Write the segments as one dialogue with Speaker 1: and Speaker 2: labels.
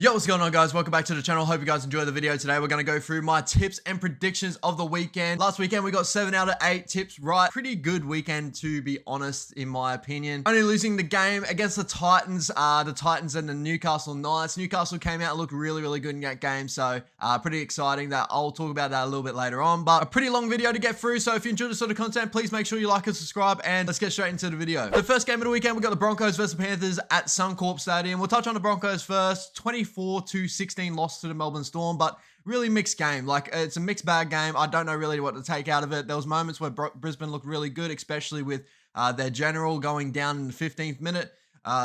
Speaker 1: Yo, what's going on, guys? Welcome back to the channel. Hope you guys enjoy the video. Today we're going to go through my tips and predictions of the weekend. Last weekend we got 7 out of 8 tips right. Pretty good weekend, to be honest, in my opinion. Only losing the game against the Titans and the Newcastle Knights. Newcastle came out and looked really good in that game, so pretty exciting. That I'll talk about that a little bit later on, but a pretty long video to get through. So if you enjoy this sort of content, please make sure you like and subscribe, and let's get straight into the video. The first game of the weekend, we got the Broncos versus the Panthers at Suncorp Stadium. We'll touch on the Broncos first. 24-16 loss to the Melbourne Storm, but really mixed game. Like, it's a mixed bag game. I don't know really what to take out of it. There was moments where Brisbane looked really good, especially with their general going down in the 15th minute.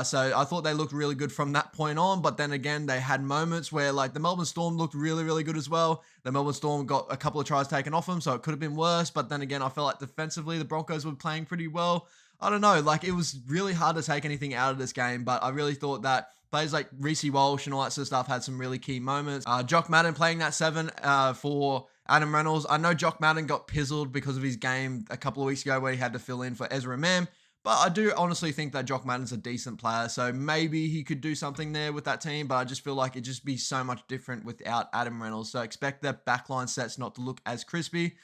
Speaker 1: So I thought they looked really good from that point on, but then again, they had moments where, like, the Melbourne Storm looked really good as well. The Melbourne Storm got a couple of tries taken off them, so it could have been worse, but then again, I felt like defensively, the Broncos were playing pretty well. I don't know, like, it was really hard to take anything out of this game, but I really thought that players like Reece Walsh and all that sort of stuff had some really key moments. Jock Madden playing that 7 for Adam Reynolds. I know Jock Madden got pizzled because of his game a couple of weeks ago where he had to fill in for Ezra Mam, but I do honestly think that Jock Madden's a decent player, so maybe he could do something there with that team, but I just feel like it'd just be so much different without Adam Reynolds, so expect their backline sets not to look as crispy.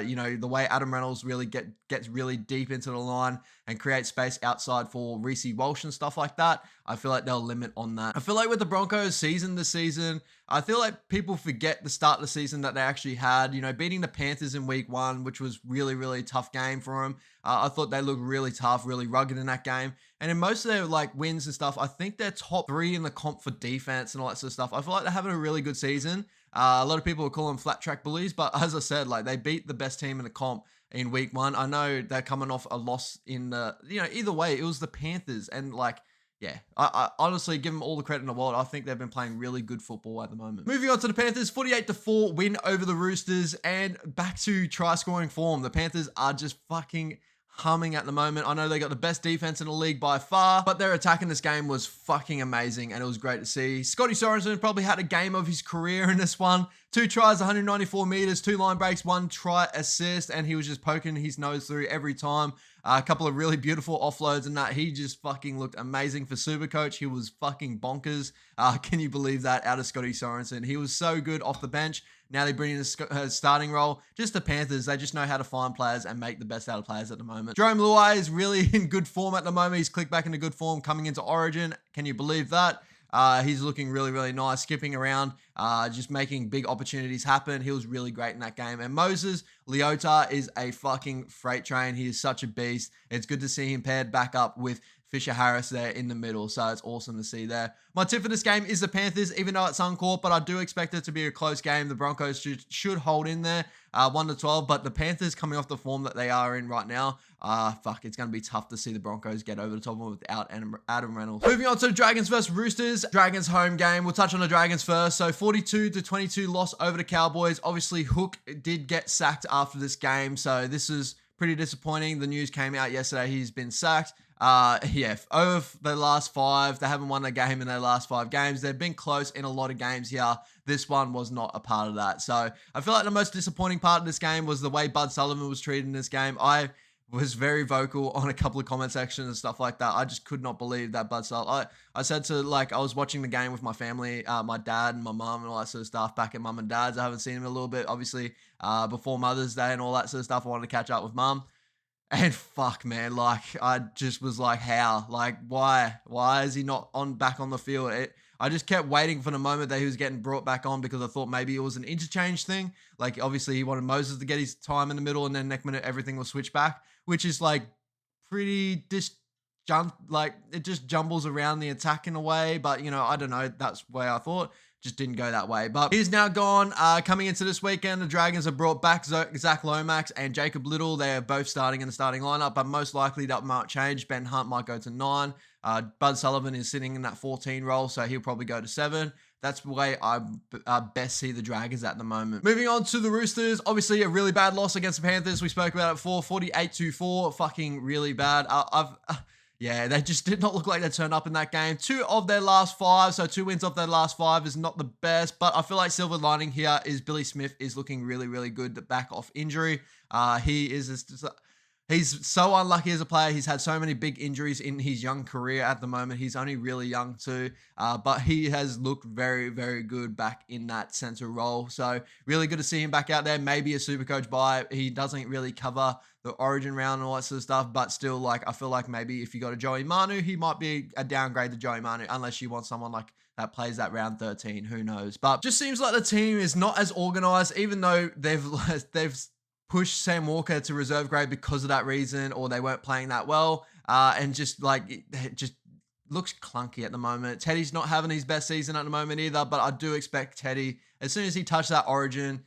Speaker 1: You know, the way Adam Reynolds really gets really deep into the line and creates space outside for Reece Walsh and stuff like that, I feel like they'll limit on that. I feel like with the Broncos season this season, I feel like people forget the start of the season that they actually had, you know, beating the Panthers in week 1, which was really tough game for them. I thought they looked really tough, really rugged in that game. And in most of their, like, wins and stuff, I think they're top 3 in the comp for defense and all that sort of stuff. I feel like they're having a really good season. A lot of people will call them flat track bullies, but as I said, like, they beat the best team in the comp in week 1. I know they're coming off a loss in the, you know, either way, it was the Panthers. And, like, yeah, I honestly give them all the credit in the world. I think they've been playing really good football at the moment. Moving on to the Panthers, 48-4 win over the Roosters, and back to try scoring form. The Panthers are just fucking humming at the moment. I know they got the best defense in the league by far, but their attack in this game was fucking amazing, and it was great to see. Scotty Sorensen probably had a game of his career in this one. 2 tries, 194 meters, 2 line breaks, 1 try assist, and he was just poking his nose through every time. A couple of really beautiful offloads and that. He just fucking looked amazing for Supercoach. He was fucking bonkers. Can you believe that out of Scotty Sorensen? He was so good off the bench. Now they bring in a starting role. Just the Panthers, they just know how to find players and make the best out of players at the moment. Jerome Luai is really in good form at the moment. He's clicked back into good form coming into Origin. Can you believe that? He's looking really nice, skipping around, just making big opportunities happen. He was really great in that game. And Moses Leota is a fucking freight train. He is such a beast. It's good to see him paired back up with Fisher Harris there in the middle, so it's awesome to see there. My tip for this game is the Panthers, even though it's Suncorp, but I do expect it to be a close game. The Broncos should hold in there, 1-12, but the Panthers coming off the form that they are in right now, it's going to be tough to see the Broncos get over the top of them without Adam Reynolds. Moving on to the Dragons versus Roosters. Dragons home game. We'll touch on the Dragons first. So 42-22 loss over the Cowboys. Obviously, Hook did get sacked after this game, so this is pretty disappointing. The news came out yesterday. He's been sacked. Yeah, over the last 5, they haven't won a game in their last 5 games. They've been close in a lot of games here. This one was not a part of that. So I feel like the most disappointing part of this game was the way Bud Sullivan was treated in this game. I was very vocal on a couple of comment sections and stuff like that. I just could not believe that Bud Sullivan. I said to, like, I was watching the game with my family, my dad and my mum and all that sort of stuff back at mum and dad's. I haven't seen him in a little bit, obviously, before Mother's Day and all that sort of stuff. I wanted to catch up with mum. And fuck, man, like, I just was like, how? Like, why? Why is he not back on the field? I just kept waiting for the moment that he was getting brought back on because I thought maybe it was an interchange thing. Like, obviously, he wanted Moses to get his time in the middle, and then next minute, everything will switch back, which is, like, pretty it just jumbles around the attack in a way. But, you know, I don't know. That's the way I thought. Just didn't go that way. But he's now gone. Coming into this weekend, the Dragons have brought back Zach Lomax and Jacob Little. They are both starting in the starting lineup, but most likely that might change. Ben Hunt might go to 9. Bud Sullivan is sitting in that 14 role, so he'll probably go to 7. That's the way I best see the Dragons at the moment. Moving on to the Roosters. Obviously, a really bad loss against the Panthers. We spoke about it before. 48-4. Fucking really bad. Yeah, they just did not look like they turned up in that game. 2 of their last 5, so 2 wins off their last 5 is not the best, but I feel like silver lining here is Billy Smith is looking really good back off injury. He's so unlucky as a player. He's had so many big injuries in his young career at the moment. He's only really young too, but he has looked very, very good back in that center role. So really good to see him back out there. Maybe a super coach buy. He doesn't really cover the origin round and all that sort of stuff, but still, like, I feel like maybe if you got a Joey Manu, he might be a downgrade to Joey Manu, unless you want someone like that plays that round 13. Who knows? But just seems like the team is not as organized, even though they've pushed Sam Walker to reserve grade because of that reason, or they weren't playing that well, and just like it just looks clunky at the moment. Teddy's not having his best season at the moment either, but I do expect Teddy, as soon as he touches that origin,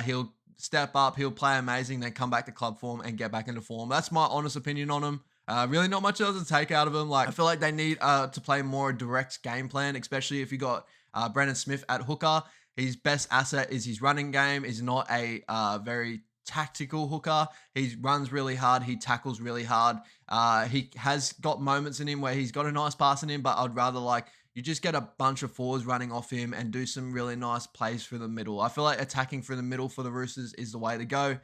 Speaker 1: he'll step up, he'll play amazing, then come back to club form and get back into form. That's my honest opinion on him. Really not much else to take out of him. Like, I feel like they need to play more direct game plan, especially if you got Brandon Smith at hooker. His best asset is his running game. He's not a very tactical hooker. He runs really hard. He tackles really hard. He has got moments in him where he's got a nice pass in him, but I'd rather like you just get a bunch of forwards running off him and do some really nice plays through the middle. I feel like attacking through the middle for the Roosters is the way to go.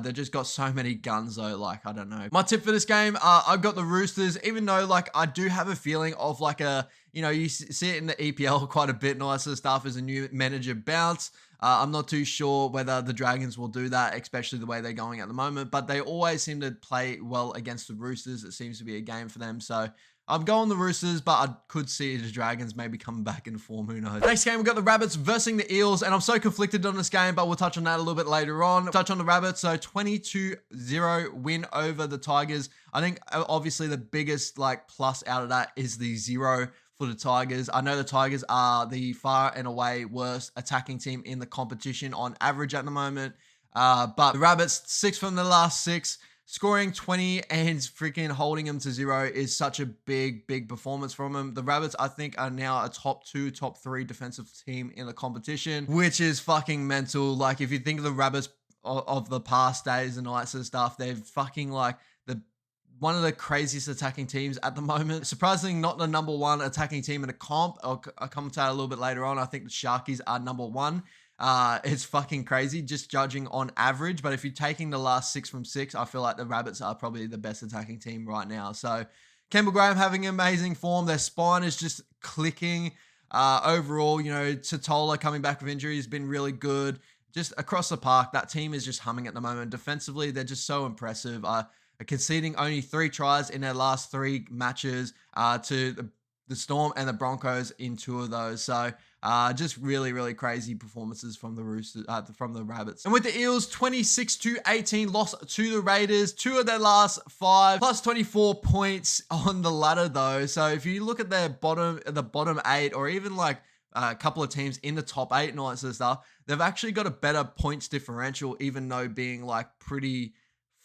Speaker 1: They've just got so many guns though, like, I don't know. My tip for this game, I've got the Roosters, even though like I do have a feeling of like a, you know, you see it in the EPL quite a bit, nicer stuff as a new manager bounce. I'm not too sure whether the Dragons will do that, especially the way they're going at the moment, but they always seem to play well against the Roosters. It seems to be a game for them. So I'm going the Roosters, but I could see the Dragons maybe coming back in form. Who knows? Next game, we've got the Rabbits versus the Eels, and I'm so conflicted on this game, but we'll touch on that a little bit later on. Touch on the Rabbits. So 22-0 win over the Tigers. I think obviously the biggest like plus out of that is the 0 for the Tigers. I know the Tigers are the far and away worst attacking team in the competition on average at the moment, but the Rabbits, 6 from the last 6. Scoring 20 and freaking holding them to 0 is such a big performance from them. The Rabbits, I think, are now a top 2, top 3 defensive team in the competition, which is fucking mental. Like, if you think of the Rabbits of the past days and all that sort of stuff, they're fucking like one of the craziest attacking teams at the moment. Surprisingly, not the number 1 attacking team in the comp. I'll comment that a little bit later on. I think the Sharkies are number 1. It's fucking crazy just judging on average, but if you're taking the last 6 from 6, I feel like the Rabbits are probably the best attacking team right now. So Campbell Graham having amazing form. Their spine is just clicking. Overall, you know, Totola coming back with injury has been really good. Just across the park, that team is just humming at the moment. Defensively, they're just so impressive. Conceding only 3 tries in their last 3 matches to the Storm and the Broncos in 2 of those. So just really crazy performances from the Roosters, from the Rabbits. And with the Eels, 26-18 loss to the Raiders. 2 of their last 5, plus 24 points on the ladder though. So if you look at their bottom 8, or even like a couple of teams in the top 8 and all that sort of stuff, they've actually got a better points differential, even though being like pretty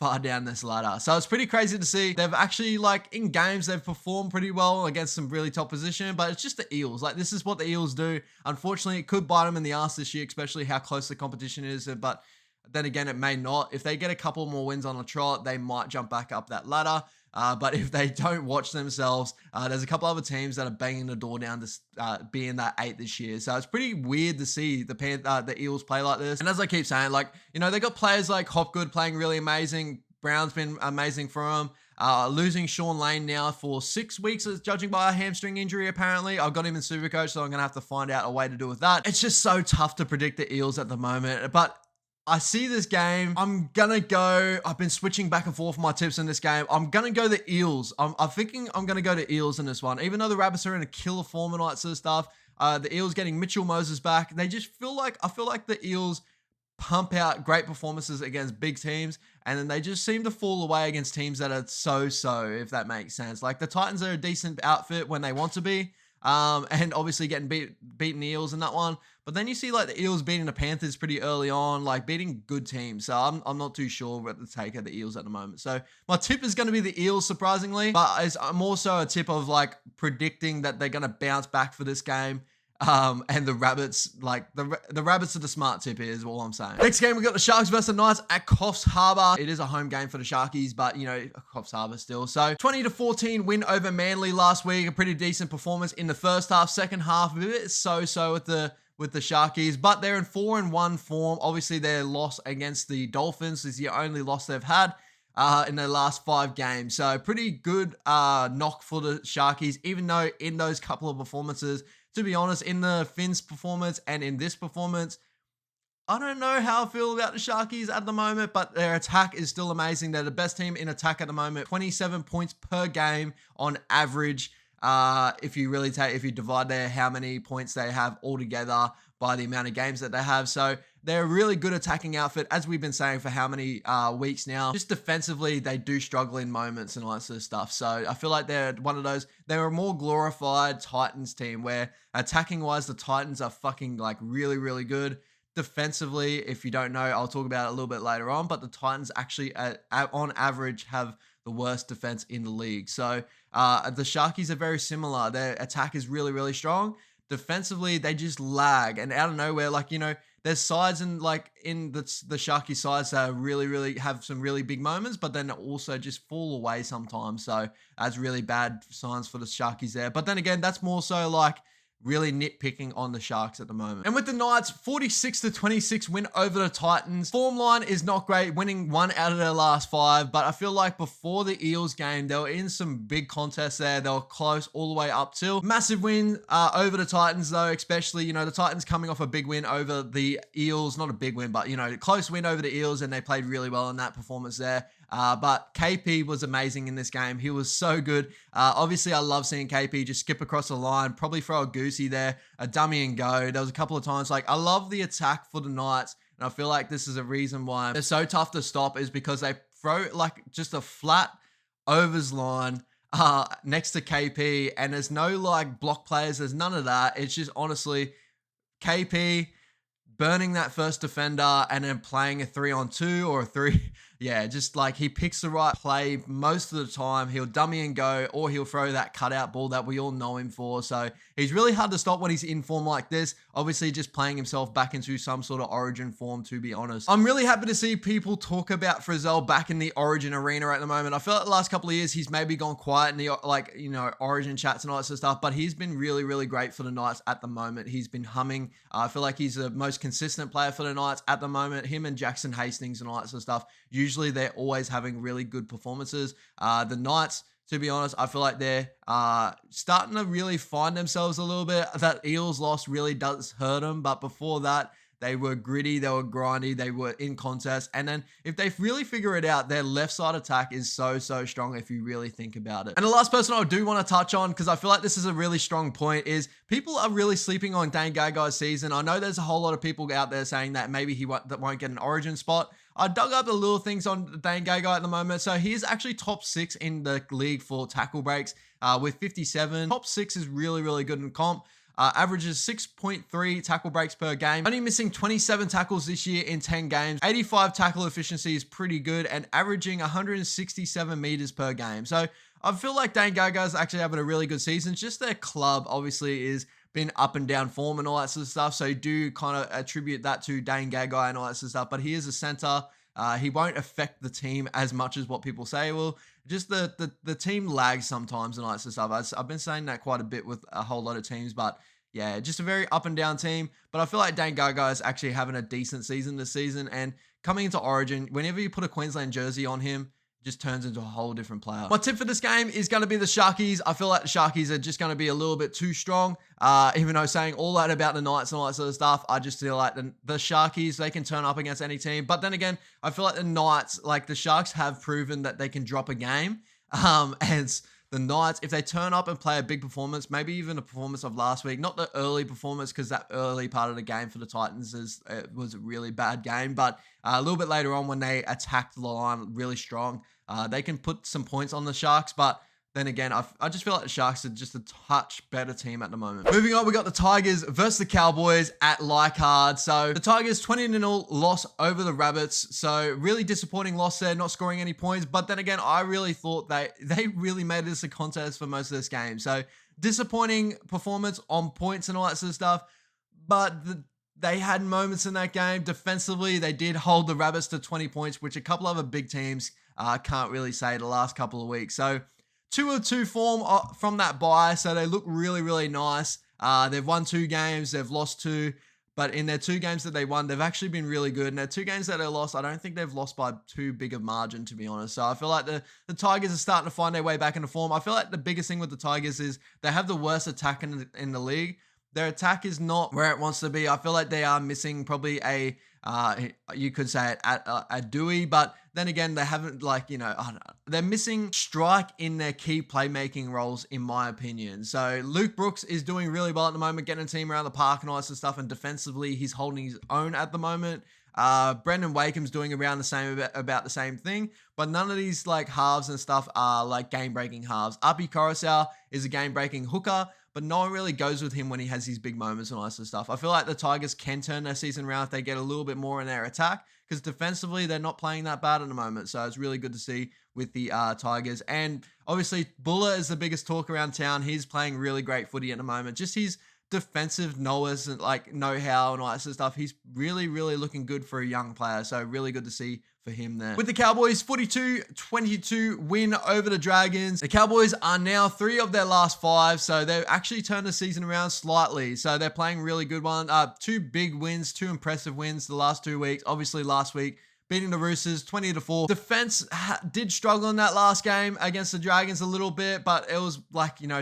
Speaker 1: far down this ladder. So it's pretty crazy to see. They've actually, like, in games, they've performed pretty well against some really top position, but it's just the Eels. Like, this is what the Eels do. Unfortunately, it could bite them in the ass this year, especially how close the competition is, but then again, it may not. If they get a couple more wins on the trot, they might jump back up that ladder. But if they don't watch themselves, there's a couple other teams that are banging the door down to be in that 8 this year. So it's pretty weird to see the Eels play like this. And as I keep saying, like, you know, they got players like Hopgood playing really amazing. Brown's been amazing for them. Losing Sean Lane now for 6 weeks, judging by a hamstring injury, apparently. I've got him in Supercoach, so I'm going to have to find out a way to do with that. It's just so tough to predict the Eels at the moment. But I see this game. I'm going to go. I've been switching back and forth my tips in this game. I'm going to go the Eels. I'm thinking I'm going to go to Eels in this one. Even though the Rabbits are in a killer form and all that sort of stuff, the Eels getting Mitchell Moses back, they just feel like, I feel like the Eels pump out great performances against big teams, and then they just seem to fall away against teams that are so-so, if that makes sense. Like, the Titans are a decent outfit when they want to be, and obviously getting beating the Eels in that one. But then you see, like, the Eels beating the Panthers pretty early on, like, beating good teams. So I'm not too sure what to take of the Eels at the moment. So my tip is going to be the Eels, surprisingly, but I'm also a tip of, like, predicting that they're going to bounce back for this game. And the Rabbits, like, the Rabbits are the smart tip here, is all I'm saying. Next game, we got the Sharks versus the Knights at Coffs Harbour. It is a home game for the Sharkies, but, you know, Coffs Harbour still. So 20-14 win over Manly last week. A pretty decent performance in the first half. Second half, a bit so-so with the Sharkies, but they're in 4-1 form. Obviously, their loss against the Dolphins is the only loss they've had. in their last 5 games. So pretty good knock for the Sharkies, even though in those couple of performances, to be honest, in the Finns performance and in this performance, I don't know how I feel about the Sharkies at the moment, but their attack is still amazing. They're the best team in attack at the moment. 27 points per game on average. If you divide how many points they have altogether by the amount of games that they have. So they're a really good attacking outfit, as we've been saying for how many weeks now. Just defensively, they do struggle in moments and all that sort of stuff. So I feel like they're one of those, they're a more glorified Titans team where attacking wise, the Titans are fucking like really, really good. Defensively, if you don't know, I'll talk about it a little bit later on, but the Titans actually on average have the worst defense in the league. So the Sharkies are very similar. Their attack is really, really strong. Defensively, they just lag, and out of nowhere, like, you know, there's sides in the Sharky sides that really, really have some really big moments, but then also just fall away sometimes. So that's really bad signs for the Sharkies there. But then again, that's more so like really nitpicking on the Sharks at the moment. And with the Knights, 46-26 win over the Titans. Form line is not great, winning 1 out of their last 5, but I feel like before the Eels game, they were in some big contests there. They were close all the way up till. Massive win over the Titans though, especially, you know, the Titans coming off a big win over the Eels. Not a big win, but, you know, close win over the Eels, and they played really well in that performance there. But KP was amazing in this game. He was so good. Obviously, I love seeing KP just skip across the line, probably throw a goosey there, a dummy and go. There was a couple of times, like, I love the attack for the Knights, and I feel like this is a reason why they're so tough to stop, is because they throw like just a flat overs line next to KP, and there's no like block players. There's none of that. It's just honestly KP burning that first defender and then playing a 3-on-2 or a 3. Yeah, just like he picks the right play most of the time. He'll dummy and go, or he'll throw that cutout ball that we all know him for. So he's really hard to stop when he's in form like this. Obviously, just playing himself back into some sort of Origin form, to be honest. I'm really happy to see people talk about Frizzell back in the Origin arena at the moment. I feel like the last couple of years he's maybe gone quiet in the, like, you know, Origin chats and all that sort of stuff, but he's been really, really great for the Knights at the moment. He's been humming. I feel like he's the most consistent player for the Knights at the moment. Him and Jackson Hastings and all that sort of stuff. Usually they're always having really good performances. The Knights, to be honest, I feel like they're starting to really find themselves a little bit. That Eels loss really does hurt them, but before that, they were gritty, they were grindy, they were in contest. And then if they really figure it out, their left side attack is so, so strong if you really think about it. And the last person I do want to touch on, because I feel like this is a really strong point, is people are really sleeping on Dane Gagai's season. I know there's a whole lot of people out there saying that maybe he won't get an Origin spot. I dug up the little things on Dane Gagai at the moment. So he's actually top 6 in the league for tackle breaks with 57. Top 6 is really, really good in comp. Averages 6.3 tackle breaks per game. Only missing 27 tackles this year in 10 games. 85 tackle efficiency is pretty good, and averaging 167 meters per game. So I feel like Dane Gagai's actually having a really good season. Just their club obviously is been up and down form and all that sort of stuff. So you do kind of attribute that to Dane Gagai and all that sort of stuff. But he is a center. He won't affect the team as much as what people say will. Just the team lags sometimes and all that sort of stuff. I've been saying that quite a bit with a whole lot of teams, but yeah, just a very up and down team. But I feel like Dane Gagai is actually having a decent season this season, and coming into Origin, whenever you put a Queensland jersey on him, just turns into a whole different player. My tip for this game is going to be the Sharkies. I feel like the Sharkies are just going to be a little bit too strong. Even though saying all that about the Knights and all that sort of stuff, I just feel like the Sharkies, they can turn up against any team. But then again, I feel like the Knights, like the Sharks have proven that they can drop a game. And the Knights, if they turn up and play a big performance, maybe even a performance of last week, not the early performance, because that early part of the game for the Titans was a really bad game, but a little bit later on when they attacked the line really strong, they can put some points on the Sharks. But then again, I just feel like the Sharks are just a touch better team at the moment. Moving on, we got the Tigers versus the Cowboys at Leichhardt. So the Tigers 20-0 loss over the Rabbits. So really disappointing loss there, not scoring any points. But then again, I really thought they really made this a contest for most of this game. So disappointing performance on points and all that sort of stuff. But they had moments in that game. Defensively, they did hold the Rabbits to 20 points, which a couple other big teams can't really say the last couple of weeks. So 2-2 form from that bye, so they look really, really nice. They've won 2 games, they've lost 2, But in their 2 games that they won, they've actually been really good. And their 2 games that they lost, I don't think they've lost by too big a margin, to be honest. So I feel like the Tigers are starting to find their way back into form. I feel like the biggest thing with the Tigers is they have the worst attack in the league. Their attack is not where it wants to be. I feel like they are missing probably you could say it a Dewey, but then again, they haven't I don't know, they're missing strike in their key playmaking roles, in my opinion. So Luke Brooks is doing really well at the moment, getting a team around the park and all that sort of stuff, and defensively, he's holding his own at the moment. Brendan Wakeham's doing around the same about the same thing, but none of these halves and stuff are game-breaking halves. Api Coruscant is a game-breaking hooker, but no one really goes with him when he has these big moments and all that sort of stuff. I feel like the Tigers can turn their season around if they get a little bit more in their attack, because defensively, they're not playing that bad at the moment. So it's really good to see with the Tigers. And obviously, Buller is the biggest talk around town. He's playing really great footy at the moment. Just his defensive know-how and all that sort of stuff. He's really, really looking good for a young player. So really good to see for him there. With the Cowboys, 42-22 win over the Dragons. The Cowboys are now 3 of their last 5, so they've actually turned the season around slightly. So they're playing really good one. 2 big wins, 2 impressive wins the last 2 weeks. Obviously last week, beating the Roosters 20-4. Defense did struggle in that last game against the Dragons a little bit, but it was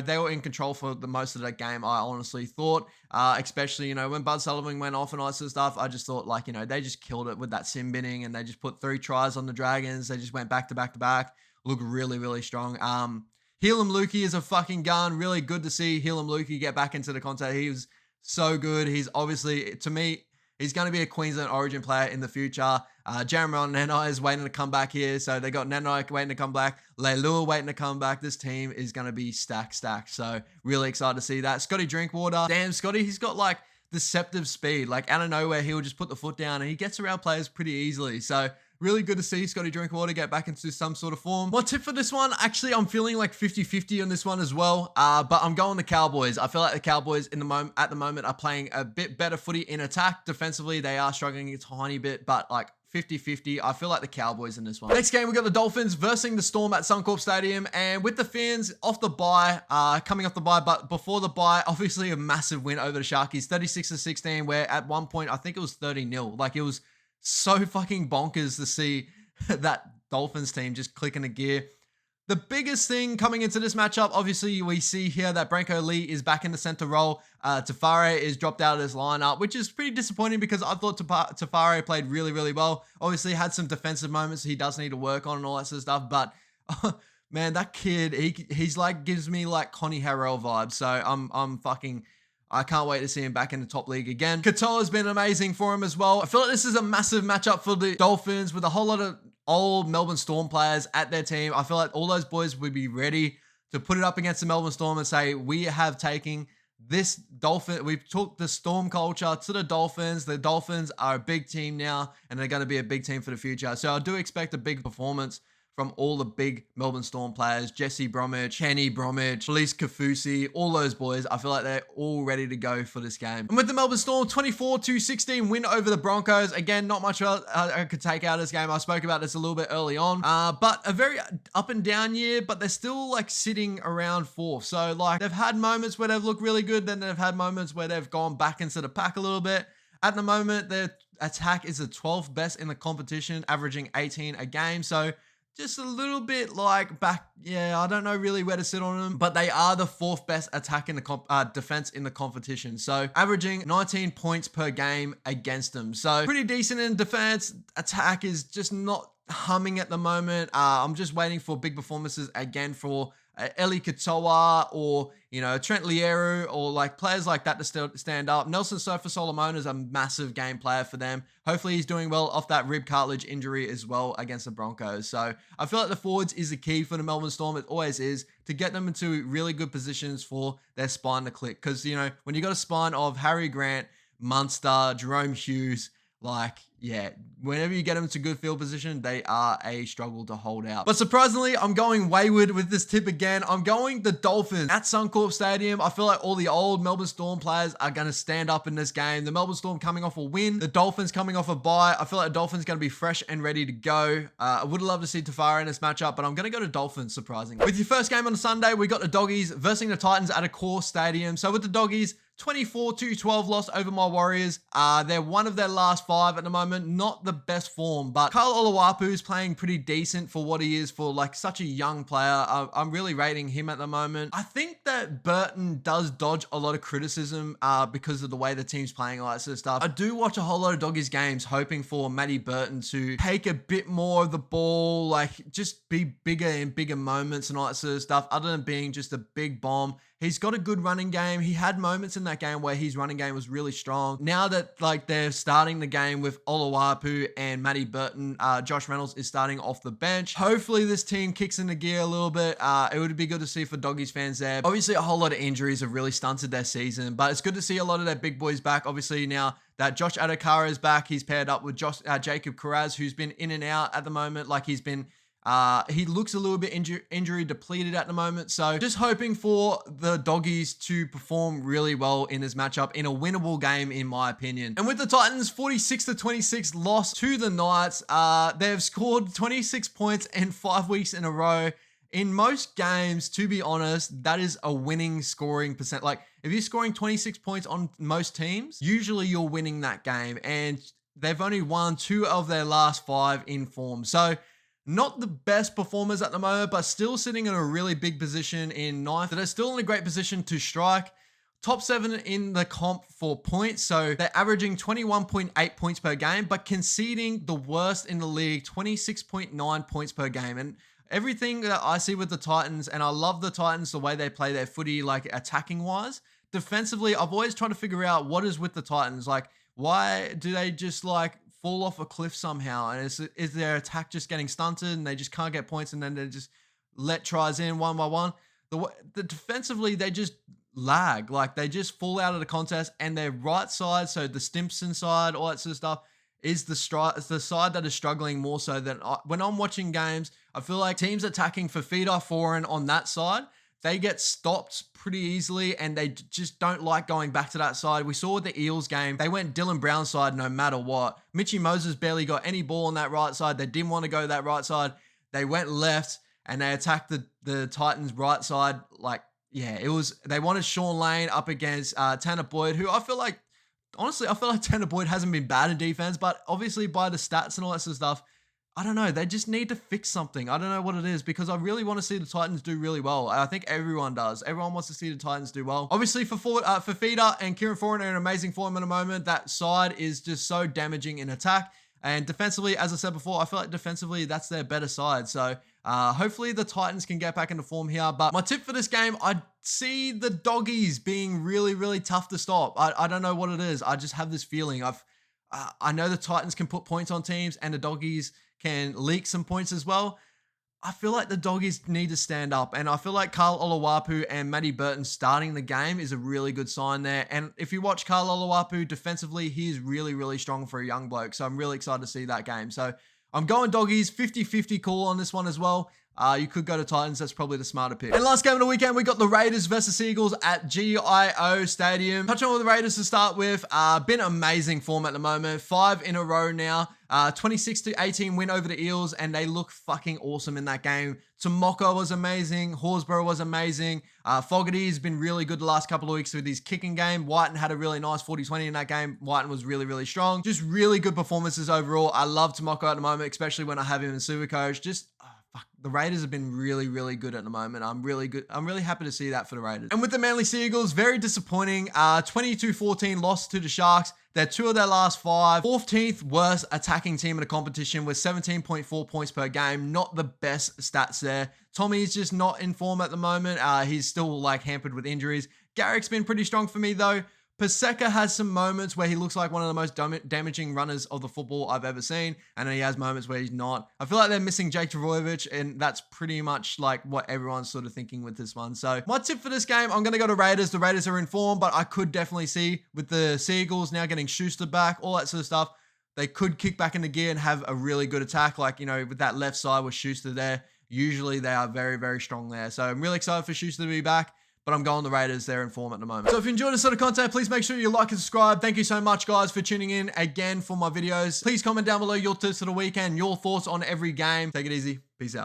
Speaker 1: they were in control for the most of that game, I honestly thought. Especially, when Bud Sullivan went off and all that sort of stuff, I just thought, they just killed it with that sim binning, and they just put 3 tries on the Dragons. They just went back to back to back. Look really, really strong. Helam Lukey is a fucking gun. Really good to see Helam Lukey get back into the contact. He was so good. He's obviously, to me, he's going to be a Queensland Origin player in the future. Jeremiah Nanai is waiting to come back here. So they got Nanai waiting to come back. Leilua waiting to come back. This team is going to be stacked. So really excited to see that. Scotty Drinkwater. Damn, Scotty, he's got deceptive speed. Out of nowhere, he'll just put the foot down and he gets around players pretty easily. So really good to see Scotty Drinkwater get back into some sort of form. My tip for this one, actually, I'm feeling 50-50 on this one as well. But I'm going the Cowboys. I feel like the Cowboys at the moment are playing a bit better footy in attack. Defensively, they are struggling a tiny bit, but 50-50. I feel like the Cowboys in this one. Next game, we got the Dolphins versus the Storm at Suncorp Stadium. And with the fans off the bye, coming off the bye, but before the bye, obviously a massive win over the Sharkies, 36-16, where at one point, I think it was 30-0. It was so fucking bonkers to see that Dolphins team just clicking a gear. The biggest thing coming into this matchup, obviously, we see here that Branko Lee is back in the center role. Tafare is dropped out of his lineup, which is pretty disappointing because I thought Tafare played really, really well. Obviously, had some defensive moments he does need to work on and all that sort of stuff. But, man, that kid, he's gives me Connie Harrell vibes. So I can't wait to see him back in the top league again. Katoa's been amazing for him as well. I feel like this is a massive matchup for the Dolphins with a whole lot of old Melbourne Storm players at their team. I feel like all those boys would be ready to put it up against the Melbourne Storm and say, we have taken this Dolphin, we took the Storm culture to the Dolphins. The Dolphins are a big team now, and they're going to be a big team for the future. So I do expect a big performance from all the big Melbourne Storm players, Jesse Bromwich, Kenny Bromwich, Felice Kafusi, all those boys. I feel like they're all ready to go for this game. And with the Melbourne Storm, 24-16 win over the Broncos. Again, not much I could take out of this game. I spoke about this a little bit early on, but a very up and down year, but they're still sitting around 4th. So they've had moments where they've looked really good, then they've had moments where they've gone back into the pack a little bit. At the moment, their attack is the 12th best in the competition, averaging 18 a game. So just a little bit back. Yeah, I don't know really where to sit on them, but they are the 4th best attack in the defense in the competition. So averaging 19 points per game against them. So pretty decent in defense. Attack is just not humming at the moment. I'm just waiting for big performances again for Eli Katoa or, Trent Lieru or players like that to still stand up. Nelson Sofa Solomon is a massive game player for them. Hopefully he's doing well off that rib cartilage injury as well against the Broncos. So I feel like the forwards is the key for the Melbourne Storm. It always is, to get them into really good positions for their spine to click. Because, when you got a spine of Harry Grant, Munster, Jerome Hughes, whenever you get them into good field position, they are a struggle to hold out. But surprisingly, I'm going wayward with this tip again. I'm going the Dolphins at Suncorp Stadium. I feel like all the old Melbourne Storm players are going to stand up in this game. The Melbourne Storm coming off a win, the Dolphins coming off a bye. I feel like the Dolphins going to be fresh and ready to go. I would love to see Tafari in this matchup, but I'm going to go to Dolphins, surprisingly. With your first game on Sunday, we got the Doggies versus the Titans at a core stadium. So with the Doggies, 24-12 loss over my Warriors. They're one of their last 5 at the moment. Not the best form, but Kyle Oluwapu is playing pretty decent for what he is for like such a young player. I'm really rating him at the moment. I think that Burton does dodge a lot of criticism because of the way the team's playing, all that sort of stuff. I do watch a whole lot of Doggies games hoping for Matty Burton to take a bit more of the ball, like just be bigger in bigger moments and all that sort of stuff, other than being just a big bomb. He's got a good running game. He had moments in that game where his running game was really strong. Now that like they're starting the game with Oluwapu and Matty Burton, Josh Reynolds is starting off the bench. Hopefully this team kicks into gear a little bit. It would be good to see for Doggies fans there. Obviously a whole lot of injuries have really stunted their season, but it's good to see a lot of their big boys back. Obviously now that Josh Adokara is back, he's paired up with Jacob Carraz, who's been in and out at the moment. Like he's been he looks a little bit injury depleted at the moment. So just hoping for the Doggies to perform really well in this matchup in a winnable game, in my opinion. And with the Titans, 46-26 loss to the Knights. They've scored 26 points in 5 weeks in a row. In most games, to be honest, that is a winning scoring percent. Like if you're scoring 26 points on most teams, usually you're winning that game. And they've only won 2 of their last 5 in form. So not the best performers at the moment, but still sitting in a really big position in 9th. They're still in a great position to strike. Top 7 in the comp for points. So they're averaging 21.8 points per game, but conceding the worst in the league, 26.9 points per game. And everything that I see with the Titans, and I love the Titans, the way they play their footy, like attacking wise. Defensively, I've always tried to figure out what is with the Titans. Like, why do they just like fall off a cliff somehow? And is their attack just getting stunted and they just can't get points, and then they just let tries in one by one? The defensively, they just lag. Like they just fall out of the contest, and their right side, so the Stimson side, all that sort of stuff, is the side that is struggling more so than when I'm watching games. I feel like teams attacking Fafita, Foreign on that side, they get stopped pretty easily, and they just don't like going back to that side. We saw with the Eels game, they went Dylan Brown's side no matter what. Mitchy Moses barely got any ball on that right side. They didn't want to go that right side. They went left, and they attacked the Titans' right side. Like, yeah, they wanted Sean Lane up against Tanner Boyd, who I feel like, honestly, I feel like Tanner Boyd hasn't been bad in defense, but obviously by the stats and all that sort of stuff, I don't know. They just need to fix something. I don't know what it is, because I really want to see the Titans do really well. I think everyone does. Everyone wants to see the Titans do well. Obviously, Fafita and Kieran Foran are in amazing form at the moment. That side is just so damaging in attack. And defensively, as I said before, I feel like defensively, that's their better side. So hopefully the Titans can get back into form here. But my tip for this game, I see the Doggies being really, really tough to stop. I don't know what it is. I just have this feeling. I know the Titans can put points on teams, and the Doggies can leak some points as well. I feel like the Doggies need to stand up, and I feel like Carl Oluwapu and Matty Burton starting the game is a really good sign there. And if you watch Carl Oluwapu defensively, he is really, really strong for a young bloke. So I'm really excited to see that game. So I'm going Doggies, 50-50 call on this one as well. You could go to Titans. That's probably the smarter pick. And last game of the weekend, we got the Raiders versus Eagles at GIO Stadium. Touching on the Raiders to start with. Been amazing form at the moment. 5 in a row now. 26-18 win over the Eels, and they look fucking awesome in that game. Tomoko was amazing. Horsburgh was amazing. Fogarty's been really good the last couple of weeks with his kicking game. Whiten had a really nice 40-20 in that game. Whiten was really, really strong. Just really good performances overall. I love Tomoko at the moment, especially when I have him in Supercoach. Just the Raiders have been really, really good at the moment. I'm really happy to see that for the Raiders. And with the Manly Seagulls, very disappointing. 22-14 loss to the Sharks. They're 2 of their last 5. 14th worst attacking team in the competition with 17.4 points per game. Not the best stats there. Tommy's just not in form at the moment. He's still like hampered with injuries. Garrick's been pretty strong for me though. Paseka has some moments where he looks like one of the most damaging runners of the football I've ever seen, and then he has moments where he's not. I feel like they're missing Jake Travojevic, and that's pretty much like what everyone's sort of thinking with this one. So my tip for this game, I'm going to go to Raiders. The Raiders are in form, but I could definitely see with the Seagulls now getting Schuster back, all that sort of stuff, they could kick back into gear and have a really good attack. Like, you know, with that left side with Schuster there, usually they are very, very strong there. So I'm really excited for Schuster to be back. But I'm going the Raiders. They're in form at the moment. So if you enjoy this sort of content, please make sure you like and subscribe. Thank you so much, guys, for tuning in again for my videos. Please comment down below your tips for the weekend, your thoughts on every game. Take it easy. Peace out.